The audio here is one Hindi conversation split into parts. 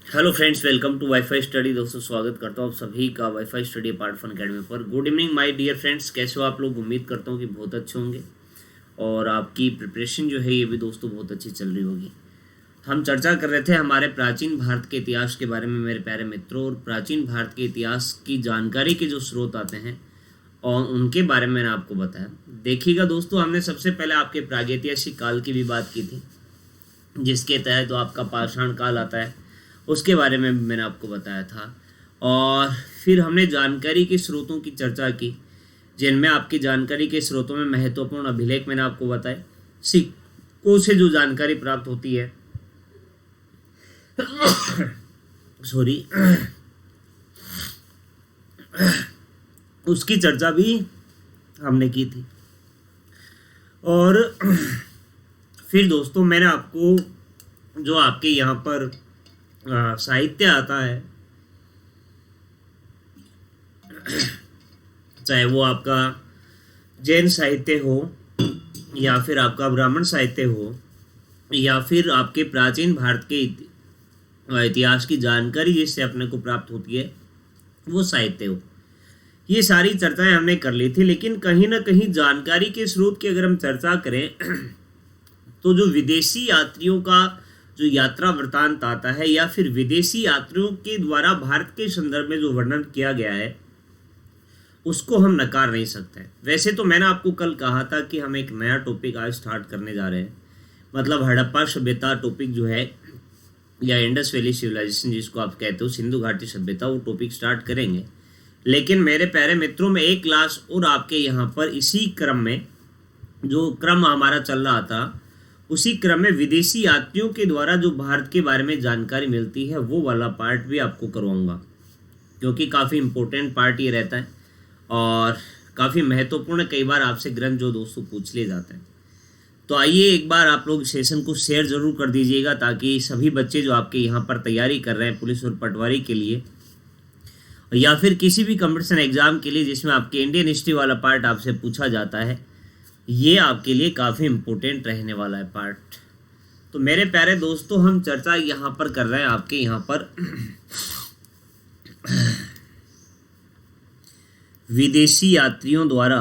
Hello friends, welcome to WiFi study. दोस्तों, स्वागत करता हूँ आप सभी का WiFi study part fun academy पर। Good evening my dear friends, कैसे हो आप लोग? उम्मीद करता हूँ कि बहुत अच्छे होंगे और आपकी प्रिपरेशन जो है ये भी दोस्तों बहुत अच्छी चल रही होगी। हम चर्चा कर रहे थे हमारे प्राचीन भारत के इतिहास के बारे में मेरे प्यारे मित्रों, और प्राचीन भारत के इतिहास की जानकारी के जो स्रोत आते हैं और उनके बारे में मैंने आपको बताया। देखिएगा दोस्तों, हमने सबसे पहले आपके प्रागैतिहासिक काल की भी बात की थी, जिसके तहत तो आपका पाषाण काल आता है, उसके बारे में मैंने आपको बताया था। और फिर हमने जानकारी के स्रोतों की चर्चा की, जिनमें आपकी जानकारी के स्रोतों में महत्वपूर्ण अभिलेख मैंने आपको बताए। सिक्कों से जो जानकारी प्राप्त होती है सॉरी उसकी चर्चा भी हमने की थी। और फिर दोस्तों मैंने आपको जो आपके यहाँ पर साहित्य आता है, चाहे वो आपका जैन साहित्य हो या फिर आपका ब्राह्मण साहित्य हो या फिर आपके प्राचीन भारत के इतिहास की जानकारी जिससे अपने को प्राप्त होती है वो साहित्य हो, ये सारी चर्चाएं हमने कर ली थी। लेकिन कहीं ना कहीं जानकारी के स्रोत की अगर हम चर्चा करें तो जो विदेशी यात्रियों का जो यात्रा वृतांत आता है या फिर विदेशी यात्रियों के द्वारा भारत के संदर्भ में जो वर्णन किया गया है उसको हम नकार नहीं सकते। वैसे तो मैंने आपको कल कहा था कि हम एक नया टॉपिक आज स्टार्ट करने जा रहे हैं, मतलब हड़प्पा सभ्यता टॉपिक जो है, या इंडस वैली सिविलाइजेशन जिसको आप कहते हो, सिंधु घाटी सभ्यता, वो टॉपिक स्टार्ट करेंगे। लेकिन मेरे प्यारे मित्रों, में एक क्लास और आपके यहाँ पर इसी क्रम में जो क्रम हमारा चल रहा था उसी क्रम में विदेशी यात्रियों के द्वारा जो भारत के बारे में जानकारी मिलती है वो वाला पार्ट भी आपको करवाऊंगा, क्योंकि काफ़ी इम्पोर्टेंट पार्ट ये रहता है और काफ़ी महत्वपूर्ण। कई बार आपसे ग्रंथ जो दोस्तों पूछ लिए जाते हैं। तो आइए एक बार आप लोग सेशन को शेयर ज़रूर कर दीजिएगा, ताकि सभी बच्चे जो आपके यहाँ पर तैयारी कर रहे हैं पुलिस और पटवारी के लिए या फिर किसी भी कंपटीशन एग्ज़ाम के लिए जिसमें आपके इंडियन हिस्ट्री वाला पार्ट आपसे पूछा जाता है, ये आपके लिए काफ़ी इम्पोर्टेंट रहने वाला है पार्ट। तो मेरे प्यारे दोस्तों, हम चर्चा यहाँ पर कर रहे हैं आपके यहाँ पर विदेशी यात्रियों द्वारा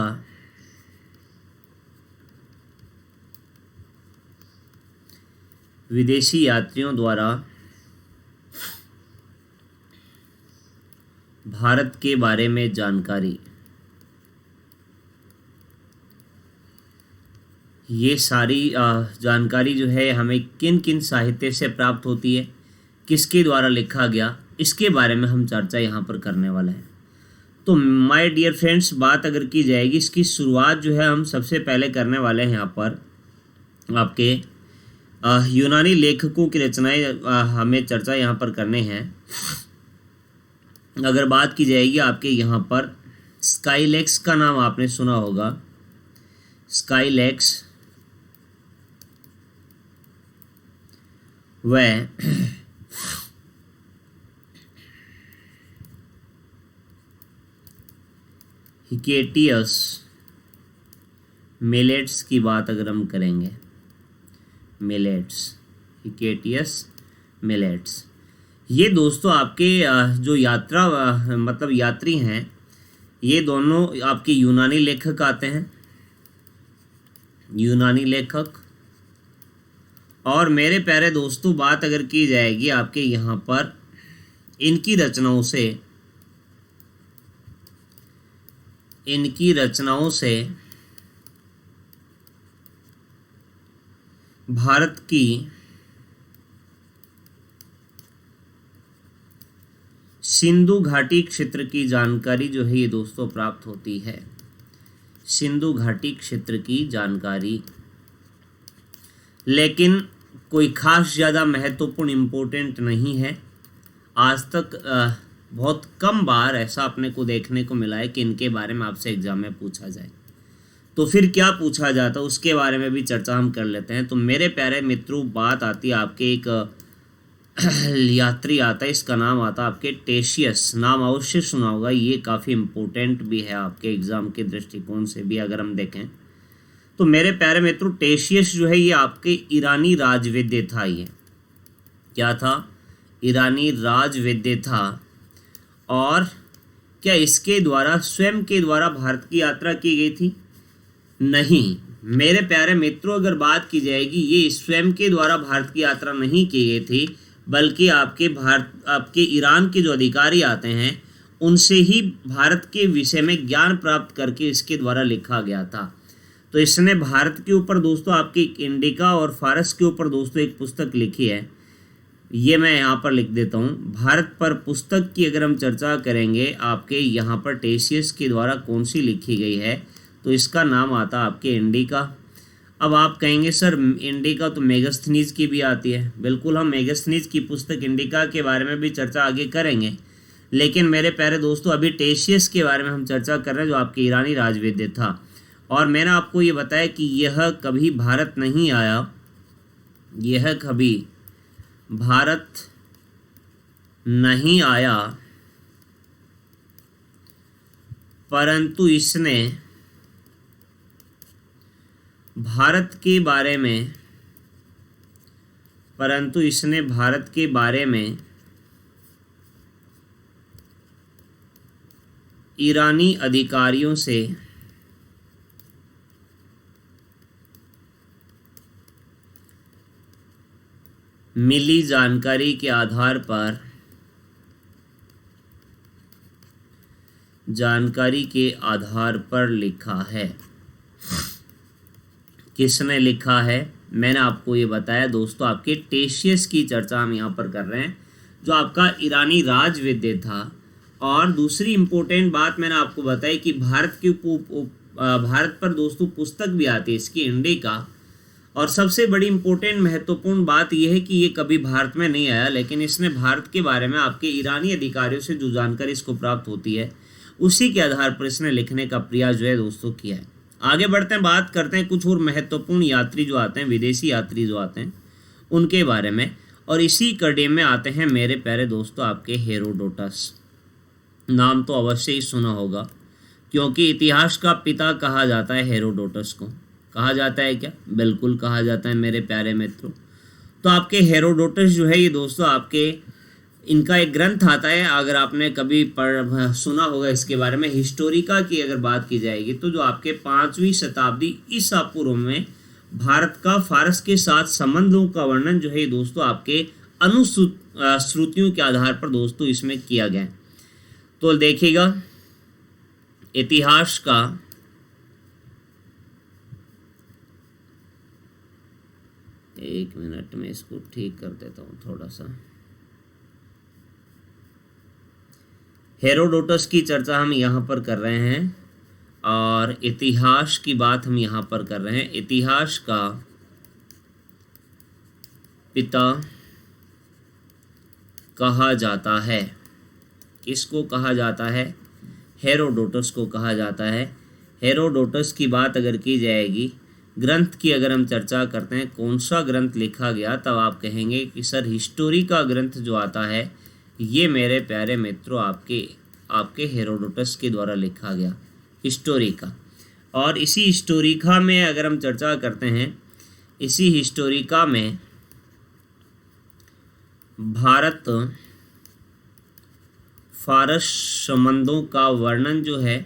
भारत के बारे में जानकारी। ये सारी जानकारी जो है हमें किन किन साहित्य से प्राप्त होती है, किसके द्वारा लिखा गया, इसके बारे में हम चर्चा यहाँ पर करने वाले हैं। तो माय डियर फ्रेंड्स, बात अगर की जाएगी, इसकी शुरुआत जो है हम सबसे पहले करने वाले हैं यहाँ पर आपके यूनानी लेखकों की रचनाएं हमें चर्चा यहाँ पर करने हैं। अगर बात की जाएगी आपके यहाँ पर स्काईलैक्स का नाम आपने सुना होगा, स्काईलैक्स वह हिकेटियस मिलेट्स की बात अगर हम करेंगे, मिलेट्स, हिकेटियस मिलेट्स, ये दोस्तों आपके जो यात्रा मतलब यात्री हैं, ये दोनों आपके यूनानी लेखक आते हैं, यूनानी लेखक। और मेरे प्यारे दोस्तों, बात अगर की जाएगी आपके यहाँ पर इनकी रचनाओं से भारत की सिंधु घाटी क्षेत्र की जानकारी जो है ये दोस्तों प्राप्त होती है, सिंधु घाटी क्षेत्र की जानकारी। लेकिन कोई खास ज़्यादा महत्वपूर्ण इम्पोर्टेंट नहीं है। आज तक बहुत कम बार ऐसा अपने को देखने को मिला है कि इनके बारे में आपसे एग्जाम में पूछा जाए। तो फिर क्या पूछा जाता है उसके बारे में भी चर्चा हम कर लेते हैं। तो मेरे प्यारे मित्रों, बात आती है आपके एक यात्री आता है, इसका नाम आता है आपके टेशियस। नाम अवश्य सुना होगा, ये काफ़ी इम्पोर्टेंट भी है आपके एग्ज़ाम के दृष्टिकोण से भी अगर हम देखें तो। मेरे प्यारे मित्रों, टेशियस जो है ये आपके ईरानी राजवैद्य था। ये क्या था? ईरानी राजवैद्य था। और क्या इसके द्वारा स्वयं के द्वारा भारत की यात्रा की गई थी? नहीं मेरे प्यारे मित्रों, अगर बात की जाएगी, ये स्वयं के द्वारा भारत की यात्रा नहीं की गई थी, बल्कि आपके ईरान के जो अधिकारी आते हैं उनसे ही भारत के विषय में ज्ञान प्राप्त करके इसके द्वारा लिखा गया था। तो इसने भारत के ऊपर दोस्तों आपके इंडिका और फारस के ऊपर दोस्तों एक पुस्तक लिखी है, ये मैं यहाँ पर लिख देता हूँ। भारत पर पुस्तक की अगर हम चर्चा करेंगे आपके यहाँ पर टेशियस के द्वारा कौन सी लिखी गई है, तो इसका नाम आता है आपके इंडिका। अब आप कहेंगे सर इंडिका तो मेगास्थनीज की भी आती है। बिल्कुल, हम मेगास्थनीज की पुस्तक इंडिका के बारे में भी चर्चा आगे करेंगे, लेकिन मेरे प्यारे दोस्तों अभी टेशियस के बारे में हम चर्चा कर रहे हैं जो आपके ईरानी राजवैद्य था। और मैंने आपको ये बताया कि यह कभी भारत नहीं आया, यह कभी भारत नहीं आया, परंतु इसने भारत के बारे में ईरानी अधिकारियों से मिली जानकारी के आधार पर लिखा है। किसने लिखा है? मैंने आपको ये बताया दोस्तों, आपके टेशियस की चर्चा हम यहाँ पर कर रहे हैं जो आपका ईरानी राजवैद्य था। और दूसरी इम्पोर्टेंट बात मैंने आपको बताई कि भारत पर दोस्तों पुस्तक भी आती है इसकी इंडिका। और सबसे बड़ी इम्पोर्टेंट महत्वपूर्ण बात यह है कि ये कभी भारत में नहीं आया, लेकिन इसने भारत के बारे में आपके ईरानी अधिकारियों से जो जानकारी इसको प्राप्त होती है उसी के आधार पर इसने लिखने का प्रयास जो है दोस्तों किया है। आगे बढ़ते हैं, बात करते हैं कुछ और महत्वपूर्ण यात्री जो आते हैं, विदेशी यात्री जो आते हैं उनके बारे में। और इसी कड़ी में आते हैं मेरे प्यारे दोस्तों आपके हेरोडोटस। नाम तो अवश्य ही सुना होगा, क्योंकि इतिहास का पिता कहा जाता है हेरोडोटस को। कहा जाता है क्या? बिल्कुल कहा जाता है मेरे प्यारे मित्रों। तो आपके हेरोडोटस जो है ये दोस्तों आपके इनका एक ग्रंथ आता है, अगर आपने कभी सुना होगा इसके बारे में, हिस्टोरिका की अगर बात की जाएगी तो जो आपके 5वीं शताब्दी ईसा पूर्व में भारत का फारस के साथ संबंधों का वर्णन जो है दोस्तों आपके अनुश्रुतियों के आधार पर दोस्तों इसमें किया गया। तो देखिएगा, इतिहास का एक मिनट में इसको ठीक कर देता हूँ थोड़ा सा। हेरोडोटस की चर्चा हम यहाँ पर कर रहे हैं और इतिहास की बात हम यहाँ पर कर रहे हैं। इतिहास का पिता कहा जाता है, किसको कहा जाता है? हेरोडोटस को कहा जाता है। हेरोडोटस की बात अगर की जाएगी, ग्रंथ की अगर हम चर्चा करते हैं कौन सा ग्रंथ लिखा गया, तब आप कहेंगे कि सर हिस्टोरी का ग्रंथ जो आता है ये मेरे प्यारे मित्रों आपके हेरोडोटस के द्वारा लिखा गया, हिस्टोरिका। और इसी हिस्टोरिका में अगर हम चर्चा करते हैं, इसी हिस्टोरिका में भारत फारस संबंधों का वर्णन जो है,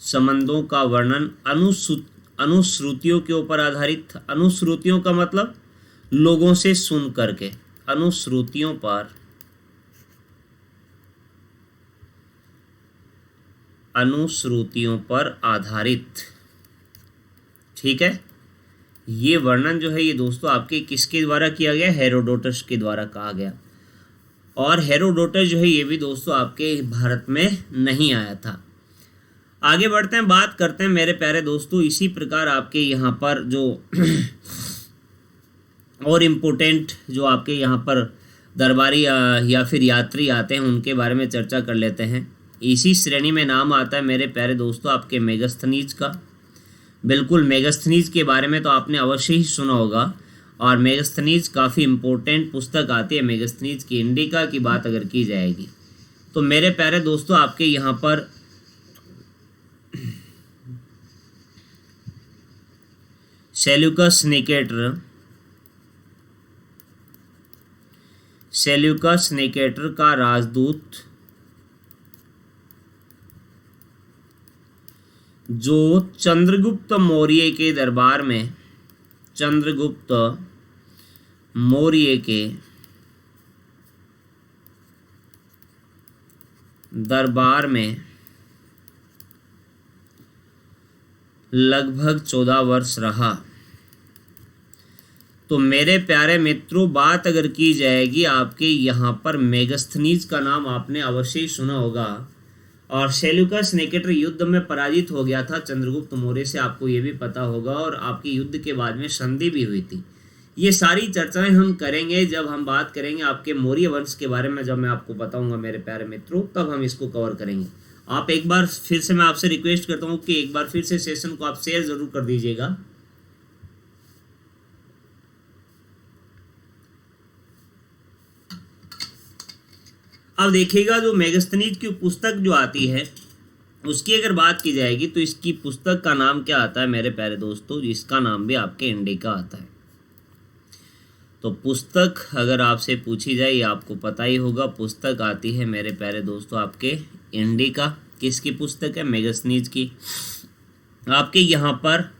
संबंधों का वर्णन अनुश्रुतियों के ऊपर आधारित। अनुश्रुतियों का मतलब लोगों से सुन करके, अनुश्रुतियों पर आधारित, ठीक है। ये वर्णन जो है ये दोस्तों आपके किसके द्वारा किया गया? हेरोडोटस के द्वारा कहा गया। और हेरोडोटस जो है ये भी दोस्तों आपके भारत में नहीं आया था। आगे बढ़ते हैं, बात करते हैं मेरे प्यारे दोस्तों इसी प्रकार आपके यहाँ पर जो और इम्पोर्टेंट जो आपके यहाँ पर दरबारी या फिर यात्री आते हैं उनके बारे में चर्चा कर लेते हैं। इसी श्रेणी में नाम आता है मेरे प्यारे दोस्तों आपके मेगास्थनीज का। बिल्कुल, मेगास्थनीज के बारे में तो आपने अवश्य ही सुना होगा। और मेगास्थनीज काफ़ी इम्पोर्टेंट पुस्तक आती है। मेगास्थनीज की इंडिका की बात अगर की जाएगी तो मेरे प्यारे दोस्तों आपके यहाँ पर सेल्यूकस निकेटर सेल्यूकस निकेटर का राजदूत जो चंद्रगुप्त मौर्य के दरबार में, चंद्रगुप्त मौर्य के दरबार में लगभग 14 वर्ष रहा। तो मेरे प्यारे मित्रों, बात अगर की जाएगी आपके यहाँ पर मेगास्थनीज का नाम आपने अवश्य ही सुना होगा, और सेल्यूकस निकेटर युद्ध में पराजित हो गया था चंद्रगुप्त मौर्य से, आपको ये भी पता होगा, और आपकी युद्ध के बाद में संधि भी हुई थी। ये सारी चर्चाएं हम करेंगे जब हम बात करेंगे आपके मौर्य वंश के बारे में, जब मैं आपको बताऊंगा मेरे प्यारे मित्रों, तब हम इसको कवर करेंगे। आप एक बार फिर से, मैं आपसे रिक्वेस्ट करता हूँ कि एक बार फिर से सेशन को आप शेयर जरूर कर दीजिएगा। अब देखिएगा, जो मेगास्थनीज की पुस्तक जो आती है उसकी अगर बात की जाएगी तो इसकी पुस्तक का नाम क्या आता है मेरे प्यारे दोस्तों, इसका नाम भी आपके इंडिका आता है। तो पुस्तक अगर आपसे पूछी जाए, ये आपको पता ही होगा, पुस्तक आती है मेरे प्यारे दोस्तों आपके इंडिका। किसकी पुस्तक है? मेगास्थनीज की। आपके यहाँ पर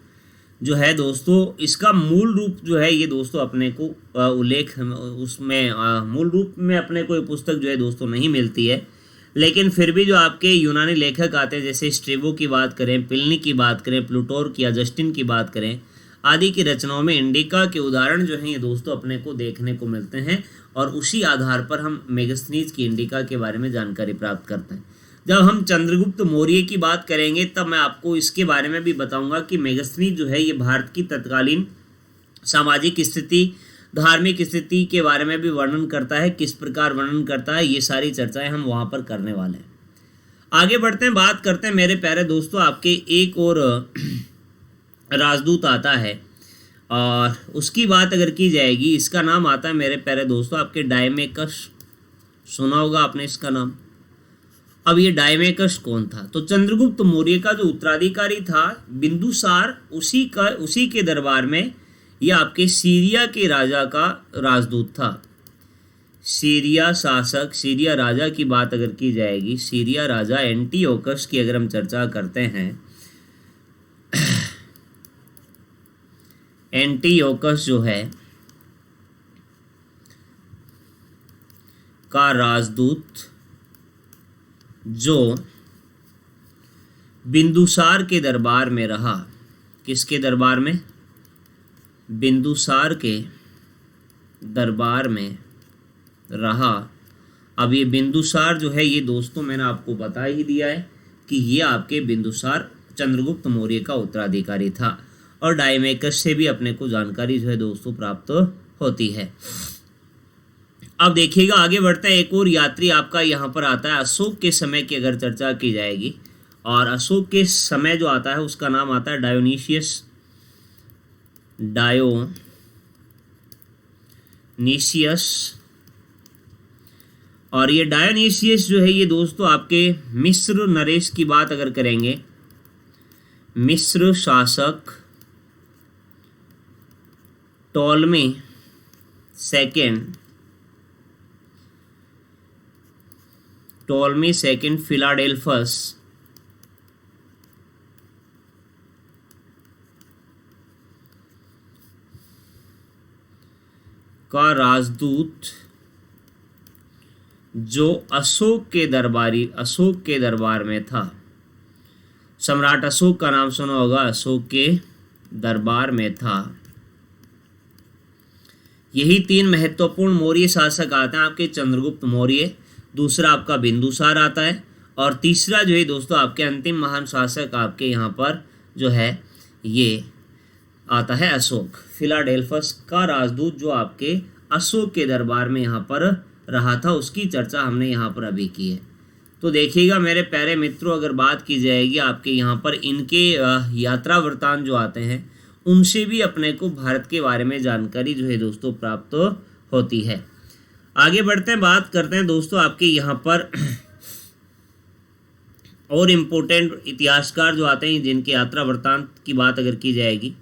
जो है दोस्तों, इसका मूल रूप जो है ये दोस्तों अपने को उल्लेख उसमें मूल रूप में अपने को ये पुस्तक जो है दोस्तों नहीं मिलती है, लेकिन फिर भी जो आपके यूनानी लेखक आते हैं, जैसे स्ट्रेबो की बात करें, प्लिनी की बात करें, प्लूटोर की या जस्टिन की बात करें, आदि की रचनाओं में इंडिका के उदाहरण जो हैं ये दोस्तों अपने को देखने को मिलते हैं, और उसी आधार पर हम मेगास्थनीज की इंडिका के बारे में जानकारी प्राप्त करते हैं। जब हम चंद्रगुप्त मौर्य की बात करेंगे तब मैं आपको इसके बारे में भी बताऊंगा कि मेगास्थनीज जो है ये भारत की तत्कालीन सामाजिक स्थिति, धार्मिक स्थिति के बारे में भी वर्णन करता है, किस प्रकार वर्णन करता है, ये सारी चर्चाएं हम वहां पर करने वाले हैं। आगे बढ़ते हैं, बात करते हैं मेरे प्यारे दोस्तों, आपके एक और राजदूत आता है, और उसकी बात अगर की जाएगी, इसका नाम आता है मेरे प्यारे दोस्तों आपके डायमेकस। सुना होगा आपने इसका नाम। अब ये डायमेकस कौन था? तो चंद्रगुप्त मौर्य का जो उत्तराधिकारी था बिंदुसार, उसी के दरबार में ये आपके सीरिया के राजा का राजदूत था। सीरिया शासक, सीरिया राजा की बात अगर की जाएगी, सीरिया राजा एंटियोकस की अगर हम चर्चा करते हैं, एंटियोकस जो है का राजदूत जो बिंदुसार के दरबार में रहा। किसके दरबार में? बिंदुसार के दरबार में रहा। अब ये बिंदुसार जो है ये दोस्तों मैंने आपको बता ही दिया है कि ये आपके बिंदुसार चंद्रगुप्त मौर्य का उत्तराधिकारी था, और डायमेकस से भी अपने को जानकारी जो है दोस्तों प्राप्त होती है। अब देखिएगा, आगे बढ़ते हैं, एक और यात्री आपका यहाँ पर आता है। अशोक के समय की अगर चर्चा की जाएगी, और अशोक के समय जो आता है उसका नाम आता है डायोनीशियस। और ये डायोनीशियस जो है ये दोस्तों आपके मिस्र नरेश की बात अगर करेंगे, मिस्र शासक टॉलमी सेकेंड फिलाडेल्फस का राजदूत जो अशोक के दरबार में था। सम्राट अशोक का नाम सुना होगा, अशोक के दरबार में था। यही तीन महत्वपूर्ण मौर्य शासक आते हैं आपके, चंद्रगुप्त मौर्य, दूसरा आपका बिंदुसार आता है, और तीसरा जो है दोस्तों आपके अंतिम महान शासक आपके यहाँ पर जो है ये आता है अशोक। फिलाडेल्फस का राजदूत जो आपके अशोक के दरबार में यहाँ पर रहा था, उसकी चर्चा हमने यहाँ पर अभी की है। तो देखिएगा मेरे प्यारे मित्रों, अगर बात की जाएगी आपके यहाँ पर इनके यात्रा वृत्तांत जो आते हैं, उनसे भी अपने को भारत के बारे में जानकारी जो है दोस्तों प्राप्त होती है। आगे बढ़ते हैं, बात करते हैं दोस्तों आपके यहाँ पर और इम्पोर्टेंट इतिहासकार जो आते हैं जिनके यात्रा वृत्तांत की बात अगर की जाएगी,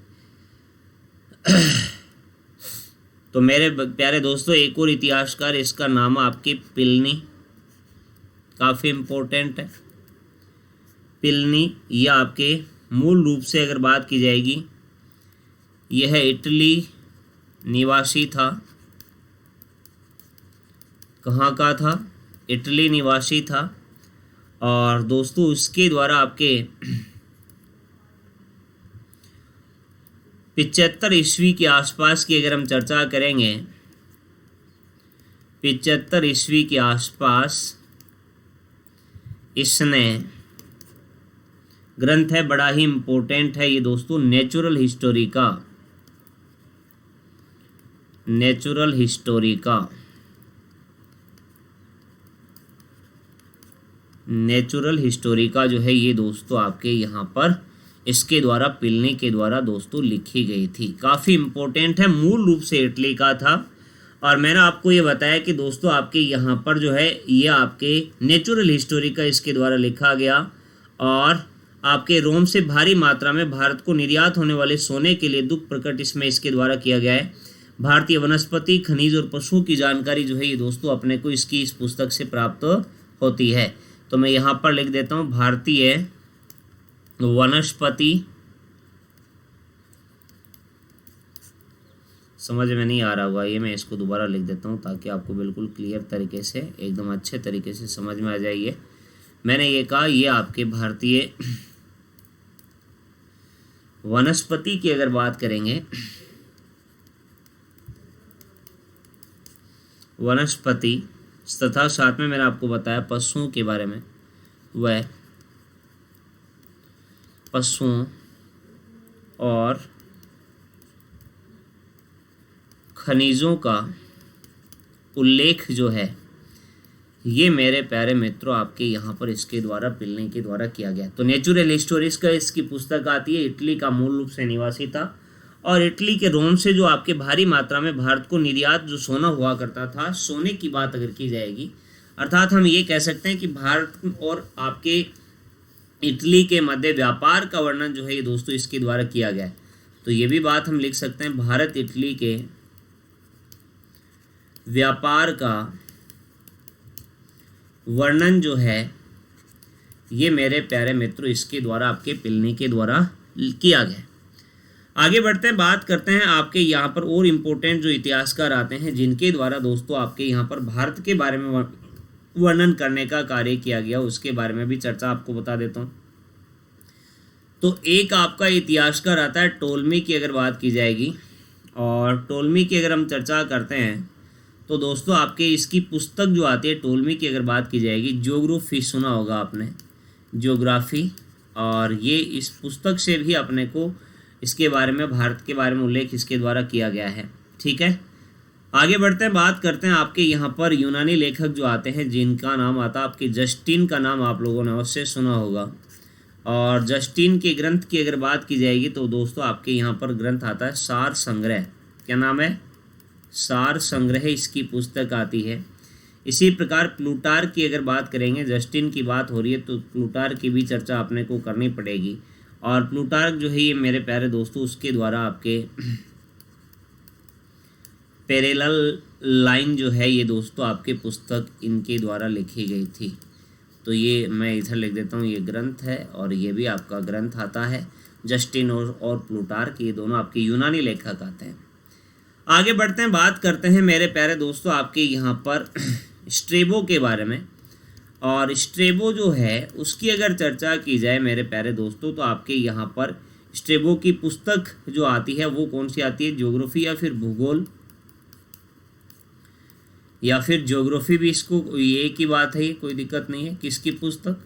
तो मेरे प्यारे दोस्तों एक और इतिहासकार, इसका नाम आपके प्लिनी, काफ़ी इम्पोर्टेंट है। प्लिनी ये आपके मूल रूप से अगर बात की जाएगी, यह इटली निवासी था। कहाँ का था? इटली निवासी था। और दोस्तों उसके द्वारा आपके 75 ईस्वी के आसपास की अगर हम चर्चा करेंगे, 75 ईस्वी के आसपास इसने ग्रंथ है, बड़ा ही इम्पोर्टेंट है ये दोस्तों, नेचुरल हिस्टोरी का। नेचुरल हिस्टोरी का, नेचुरल हिस्टोरी का जो है ये दोस्तों आपके यहाँ पर इसके द्वारा, प्लिनी के द्वारा दोस्तों लिखी गई थी। काफ़ी इम्पोर्टेंट है, मूल रूप से इटली का था। और मैंने आपको ये बताया कि दोस्तों आपके यहाँ पर जो है ये आपके नेचुरल हिस्टोरी का इसके द्वारा लिखा गया। और आपके रोम से भारी मात्रा में भारत को निर्यात होने वाले सोने के लिए दुख प्रकट इसमें इसके द्वारा किया गया है। भारतीय वनस्पति, खनिज और पशुओं की जानकारी जो है ये दोस्तों अपने को इसकी इस पुस्तक से प्राप्त होती है। तो मैं यहाँ पर लिख देता हूँ भारतीय वनस्पति, समझ में नहीं आ रहा होगा ये, मैं इसको दोबारा लिख देता हूँ ताकि आपको बिल्कुल क्लियर तरीके से, एकदम अच्छे तरीके से समझ में आ जाइए। मैंने ये कहा ये आपके भारतीय वनस्पति की अगर बात करेंगे, वनस्पति तथा साथ में मैंने आपको बताया पशुओं के बारे में, वह पशुओं और खनिजों का उल्लेख जो है ये मेरे प्यारे मित्रों आपके यहाँ पर इसके द्वारा, प्लिनी के द्वारा किया गया। तो नेचुरल हिस्टोरीज का इसकी पुस्तक आती है। इटली का मूल रूप से निवासी था और इटली के रोम से जो आपके भारी मात्रा में भारत को निर्यात जो सोना हुआ करता था, सोने की बात अगर की जाएगी, अर्थात हम ये कह सकते हैं कि भारत और आपके इटली के मध्य व्यापार का वर्णन जो है ये दोस्तों इसके द्वारा किया गया है। तो ये भी बात हम लिख सकते हैं, भारत इटली के व्यापार का वर्णन जो है ये मेरे प्यारे मित्रों इसके द्वारा, आपके प्लिनी के द्वारा किया गया। आगे बढ़ते हैं, बात करते हैं आपके यहाँ पर और इम्पोर्टेंट जो इतिहासकार आते हैं जिनके द्वारा दोस्तों आपके यहाँ पर भारत के बारे में वर्णन करने का कार्य किया गया, उसके बारे में भी चर्चा आपको बता देता हूँ। तो एक आपका इतिहासकार आता है टोलमी की अगर बात की जाएगी, और टोलमी की अगर हम चर्चा करते हैं तो दोस्तों आपके इसकी पुस्तक जो आती है टोलमी की अगर बात की जाएगी, ज्योग्राफी सुना होगा आपने, ज्योग्राफी, और ये इस पुस्तक से भी अपने को इसके बारे में, भारत के बारे में उल्लेख इसके द्वारा किया गया है। ठीक है, आगे बढ़ते हैं, बात करते हैं आपके यहाँ पर यूनानी लेखक जो आते हैं जिनका नाम आता है आपके जस्टिन का नाम आप लोगों ने अवश्य सुना होगा। और जस्टिन के ग्रंथ की अगर बात की जाएगी तो दोस्तों आपके यहाँ पर ग्रंथ आता है सार संग्रह। क्या नाम है? सार संग्रह इसकी पुस्तक आती है। इसी प्रकार प्लूटार्क की अगर बात करेंगे, जस्टिन की बात हो रही है तो प्लूटार्क की भी चर्चा अपने को करनी पड़ेगी। और प्लूटार्क जो है ये मेरे प्यारे दोस्तों उसके द्वारा आपके पैरेलल लाइन जो है ये दोस्तों आपके पुस्तक इनके द्वारा लिखी गई थी। तो ये मैं इधर लिख देता हूँ, ये ग्रंथ है और ये भी आपका ग्रंथ आता है। जस्टिन और प्लूटार्क ये दोनों आपके यूनानी लेखक आते हैं। आगे बढ़ते हैं, बात करते हैं मेरे प्यारे दोस्तों आपके यहाँ पर स्ट्रेबो के बारे में। और स्ट्रेबो जो है उसकी अगर चर्चा की जाए मेरे प्यारे दोस्तों तो आपके यहाँ पर स्ट्रेबो की पुस्तक जो आती है वो कौन सी आती है? ज्योग्राफी या फिर भूगोल, या फिर ज्योग्राफी भी इसको, ये की बात है, ये कोई दिक्कत नहीं है। किसकी पुस्तक?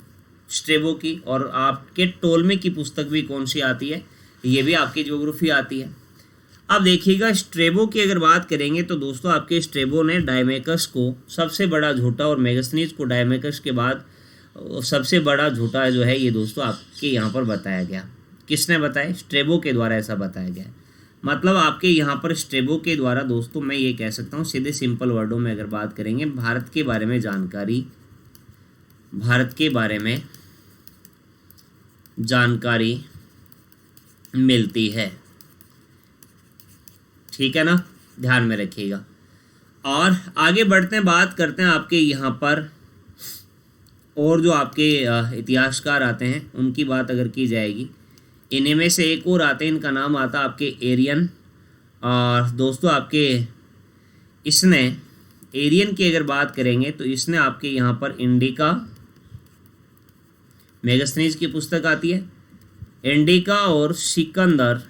स्ट्रेबो की। और आपके टोलमी की पुस्तक भी कौन सी आती है? ये भी आपकी ज्योग्राफी आती है। अब देखिएगा स्ट्रेबो की अगर बात करेंगे तो दोस्तों आपके स्ट्रेबो ने डायमेकस को सबसे बड़ा झूठा और मेगास्थनीज को डायमेकस के बाद सबसे बड़ा झूठा जो है ये दोस्तों आपके यहाँ पर बताया गया। किसने बताया? स्ट्रेबो के द्वारा ऐसा बताया गया। मतलब आपके यहाँ पर स्ट्रेबो के द्वारा दोस्तों मैं ये कह सकता हूँ सीधे सिंपल वर्डों में अगर बात करेंगे, भारत के बारे में जानकारी, भारत के बारे में जानकारी मिलती है। ठीक है ना? ध्यान में रखिएगा। और आगे बढ़ते हैं, बात करते हैं आपके यहाँ पर और जो आपके इतिहासकार आते हैं उनकी बात अगर की जाएगी, इनमें से एक और आते हैं, इनका नाम आता है आपके एरियन। और दोस्तों आपके इसने एरियन की अगर बात करेंगे तो इसने आपके यहाँ पर इंडिका, मेगास्थनीज की पुस्तक आती है, इंडिका और सिकंदर,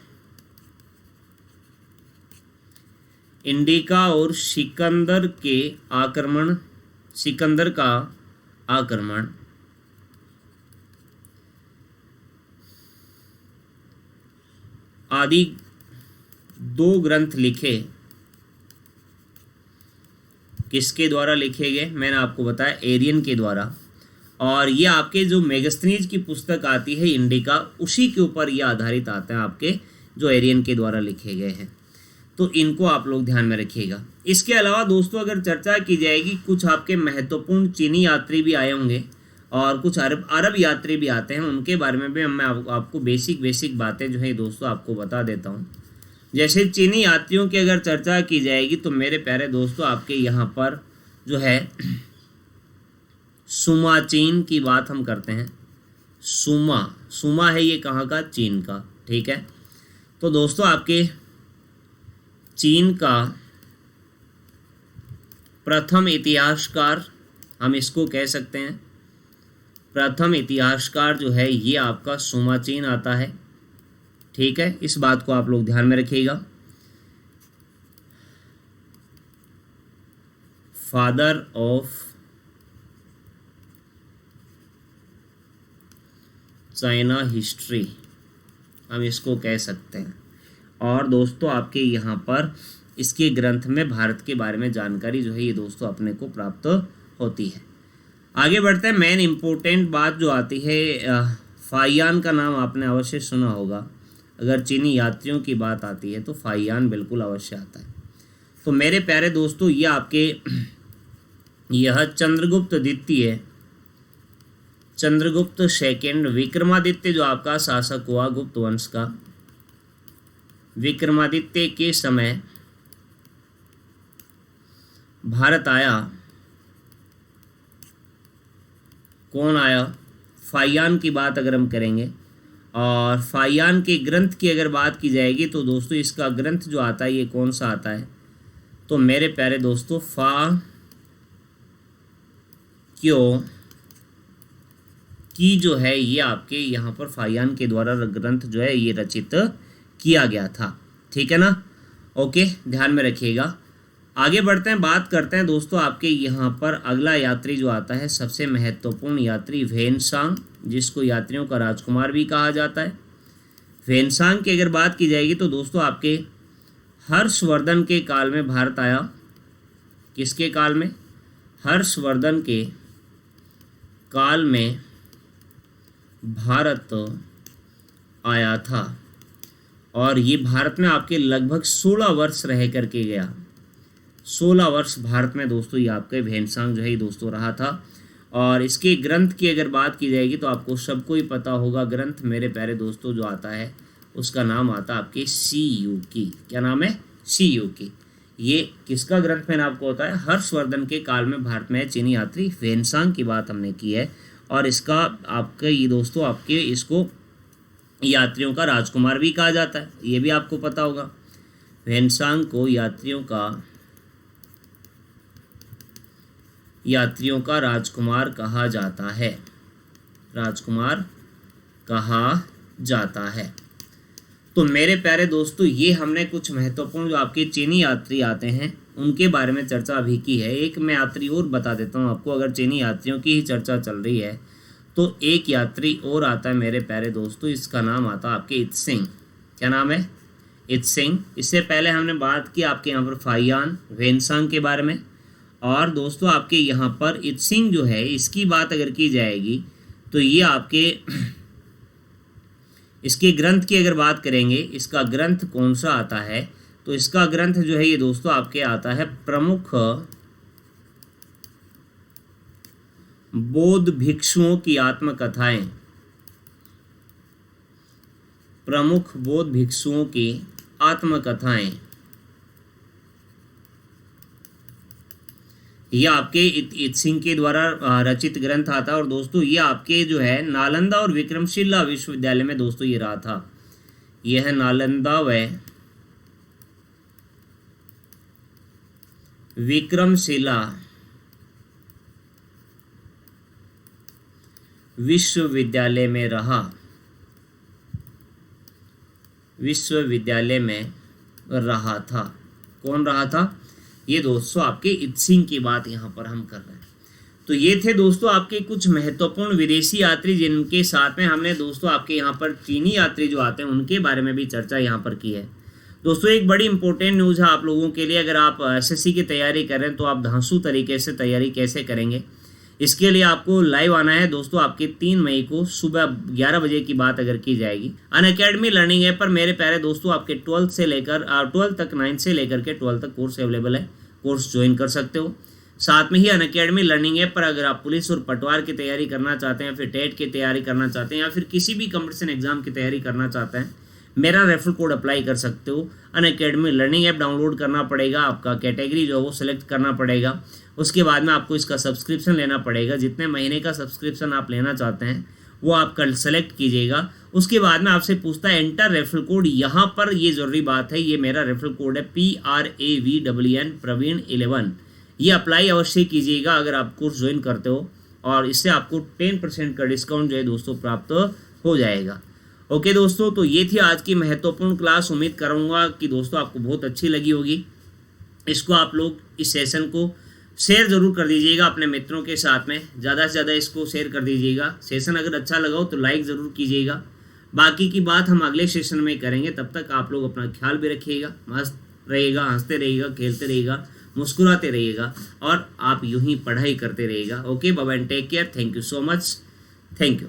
इंडिका और सिकंदर के आक्रमण, सिकंदर का आक्रमण आदि 2 ग्रंथ लिखे। किसके द्वारा लिखे गए? मैंने आपको बताया एरियन के द्वारा। और ये आपके जो मेगास्थनीज की पुस्तक आती है इंडिका, उसी के ऊपर ये आधारित आते हैं आपके, जो एरियन के द्वारा लिखे गए हैं। तो इनको आप लोग ध्यान में रखिएगा। इसके अलावा दोस्तों अगर चर्चा की जाएगी, कुछ आपके महत्वपूर्ण चीनी यात्री भी आए होंगे और कुछ अरब यात्री भी आते हैं, उनके बारे में भी मैं आपको बेसिक बातें जो है दोस्तों आपको बता देता हूँ। जैसे चीनी यात्रियों की अगर चर्चा की जाएगी तो मेरे प्यारे दोस्तों आपके यहाँ पर जो है सुमा चीन की बात हम करते हैं। सुमा है ये कहाँ का? चीन का, ठीक है। तो दोस्तों आपके चीन का प्रथम इतिहासकार हम इसको कह सकते हैं, प्रथम इतिहासकार जो है ये आपका सुमा चीन आता है, ठीक है। इस बात को आप लोग ध्यान में रखिएगा। फादर ऑफ चाइना हिस्ट्री हम इसको कह सकते हैं। और दोस्तों आपके यहाँ पर इसके ग्रंथ में भारत के बारे में जानकारी जो है ये दोस्तों अपने को प्राप्त होती है। आगे बढ़ते हैं। मेन इम्पोर्टेंट बात जो आती है, फाहियान का नाम आपने अवश्य सुना होगा। अगर चीनी यात्रियों की बात आती है तो फाहियान बिल्कुल अवश्य आता है। तो मेरे प्यारे दोस्तों ये आपके यह चंद्रगुप्त द्वितीय, चंद्रगुप्त सेकेंड, विक्रमादित्य जो आपका शासक हुआ गुप्त वंश का, विक्रमादित्य के समय भारत आया। कौन आया? फाहियान की बात अगर हम करेंगे, और फाहियान के ग्रंथ की अगर बात की जाएगी तो दोस्तों इसका ग्रंथ जो आता है ये कौन सा आता है? तो मेरे प्यारे दोस्तों क्यों की जो है ये आपके यहाँ पर फाहियान के द्वारा ग्रंथ जो है ये रचित किया गया था, ठीक है ना। ओके, ध्यान में रखिएगा। आगे बढ़ते हैं, बात करते हैं दोस्तों आपके यहाँ पर अगला यात्री जो आता है, सबसे महत्वपूर्ण यात्री वेनसांग, जिसको यात्रियों का राजकुमार भी कहा जाता है। वेनसांग की अगर बात की जाएगी तो दोस्तों आपके हर्षवर्धन के काल में भारत आया। किसके काल में? हर्षवर्धन के काल में भारत आया था और ये भारत में आपके लगभग 16 वर्ष रह करके गया। 16 वर्ष भारत में दोस्तों ये आपके वेनसांग जो है दोस्तों रहा था। और इसके ग्रंथ की अगर बात की जाएगी तो आपको सबको ही पता होगा ग्रंथ, मेरे प्यारे दोस्तों जो आता है उसका नाम आता है आपके सीयूकी। क्या नाम है? सीयूकी। ये किसका ग्रंथ मैंने आपको होता है? हर्षवर्धन के काल में भारत में चीनी यात्री वेनसांग की बात हमने की है। और इसका आपके ये दोस्तों आपके इसको यात्रियों का राजकुमार भी कहा जाता है, ये भी आपको पता होगा। वेनसांग को यात्रियों का राजकुमार कहा जाता है, राजकुमार कहा जाता है। तो मेरे प्यारे दोस्तों ये हमने कुछ महत्वपूर्ण जो आपके चीनी यात्री आते हैं उनके बारे में चर्चा अभी की है। एक मैं यात्री और बता देता हूँ आपको, अगर चीनी यात्रियों की ही चर्चा चल रही है तो एक यात्री और आता है मेरे प्यारे दोस्तों, इसका नाम आता है आपके इत्सिंग। क्या नाम है? इत्सिंग। इससे पहले हमने बात की आपके यहाँ पर फाहियान, वेनसांग के बारे में। और दोस्तों आपके यहाँ पर इत्सिंग जो है इसकी बात अगर की जाएगी तो ये आपके इसके ग्रंथ की अगर बात करेंगे, इसका ग्रंथ कौन सा आता है? तो इसका ग्रंथ जो है ये दोस्तों आपके आता है प्रमुख बौद्ध भिक्षुओं की आत्मकथाएं। प्रमुख बौद्ध भिक्षुओं की आत्मकथाएं ये आपके इत सिंह के द्वारा रचित ग्रंथ आता। और दोस्तों ये आपके जो है नालंदा और विक्रमशिला विश्वविद्यालय में दोस्तों ये रहा था। यह है नालंदा व विक्रमशिला विश्वविद्यालय में रहा, विश्वविद्यालय में रहा था। कौन रहा था? ये दोस्तों आपके इत सिंह की बात यहाँ पर हम कर रहे हैं। तो ये थे दोस्तों आपके कुछ महत्वपूर्ण विदेशी यात्री जिनके साथ में हमने दोस्तों आपके यहाँ पर चीनी यात्री जो आते हैं उनके बारे में भी चर्चा यहाँ पर की है। दोस्तों एक बड़ी इंपॉर्टेंट न्यूज़ है आप लोगों के लिए, अगर आप एसएससी की तैयारी कर रहे हैं तो आप धांसू तरीके से तैयारी कैसे करेंगे, इसके लिए आपको लाइव आना है दोस्तों। आपके 3 मई को सुबह 11 बजे की बात अगर की जाएगी अनअकैडमी लर्निंग ऐप पर मेरे प्यारे दोस्तों आपके 12 से लेकर 12 तक 9 से लेकर के 12 तक कोर्स अवेलेबल है, कोर्स ज्वाइन कर सकते हो। साथ में ही अनअकैडमी लर्निंग ऐप पर अगर आप पुलिस और पटवार की तैयारी करना चाहते हैं, फिर टेट की तैयारी करना चाहते हैं या फिर किसी भी कंपटीशन एग्जाम की तैयारी करना चाहते हैं, मेरा रेफरल कोड अप्लाई कर सकते हो। अनअकैडमी लर्निंग ऐप डाउनलोड करना पड़ेगा, आपका कैटेगरी जो है वो सिलेक्ट करना पड़ेगा, उसके बाद में आपको इसका सब्सक्रिप्शन लेना पड़ेगा। जितने महीने का सब्सक्रिप्शन आप लेना चाहते हैं वो आप कल सेलेक्ट कीजिएगा। उसके बाद में आपसे पूछता है एंटर रेफरल कोड। यहाँ पर ये ज़रूरी बात है, ये मेरा रेफरल कोड है PRAVNN प्रवीण 11। ये अप्लाई अवश्य कीजिएगा अगर आप कोर्स ज्वाइन करते हो, और इससे आपको 10% का डिस्काउंट जो है दोस्तों प्राप्त हो जाएगा। ओके दोस्तों, तो ये थी आज की महत्वपूर्ण क्लास। उम्मीद करूँगा कि दोस्तों आपको बहुत अच्छी लगी होगी। इसको आप लोग इस सेशन को शेयर ज़रूर कर दीजिएगा अपने मित्रों के साथ में, ज़्यादा से ज़्यादा इसको शेयर कर दीजिएगा। सेशन अगर अच्छा लगा हो तो लाइक ज़रूर कीजिएगा। बाकी की बात हम अगले सेशन में करेंगे, तब तक आप लोग अपना ख्याल भी रखिएगा, मस्त रहिएगा, हंसते रहिएगा, खेलते रहिएगा, मुस्कुराते रहिएगा और आप यूं ही पढ़ाई करते रहिएगा। Okay, bye bye, take care, thank you so much, thank you.